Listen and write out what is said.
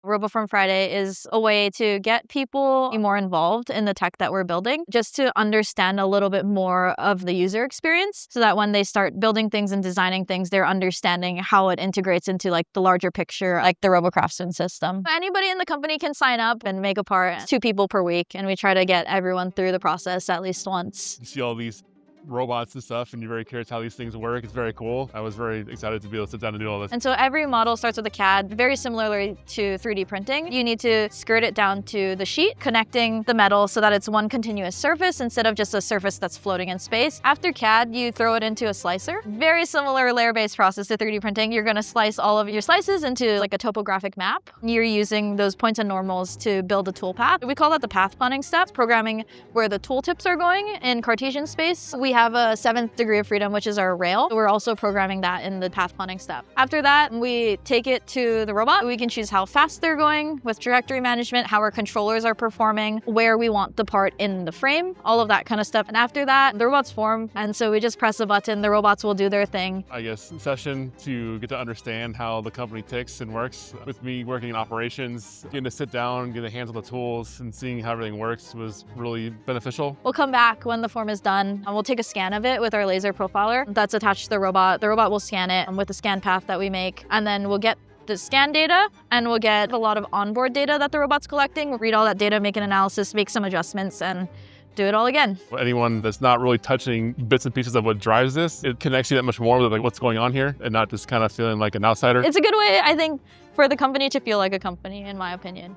Roboform Friday is a way to get people more involved in the tech that we're building, just to understand a little bit more of the user experience, so that when they start building things and designing things, they're understanding how it integrates into like the larger picture, like the Robocraftsman system. Anybody in the company can sign up and make a part. 2 people per week, and we try to get everyone through the process at least once. You see all these robots and stuff, and you're very curious how these things work. It's very cool. I was very excited to be able to sit down and do all this. And so every model starts with a CAD, very similarly to 3D printing. You need to skirt it down to the sheet, connecting the metal so that it's one continuous surface instead of just a surface that's floating in space. After CAD, you throw it into a slicer. Very similar layer-based process to 3D printing. You're going to slice all of your slices into like a topographic map. You're using those points and normals to build a toolpath. We call that the path planning step, programming where the tooltips are going in Cartesian space. We have a 7th degree of freedom, which is our rail. We're also programming that in the path planning step. After that, we take it to the robot. We can choose how fast they're going with trajectory management, how our controllers are performing, where we want the part in the frame, all of that kind of stuff. And after that, the robots form. And so we just press a button, the robots will do their thing. I guess session to get to understand how the company ticks and works. With me working in operations, getting to sit down, get a hands on the tools, and seeing how everything works was really beneficial. We'll come back when the form is done, and we'll take a scan of it with our laser profiler that's attached to the robot. The robot will scan it with the scan path that we make, and then we'll get the scan data, and we'll get a lot of onboard data that the robot's collecting. We'll read all that data, make an analysis, make some adjustments, and do it all again. Anyone that's not really touching bits and pieces of what drives this, it connects you that much more with like what's going on here, and not just kind of feeling like an outsider. It's a good way, I think, for the company to feel like a company, in my opinion.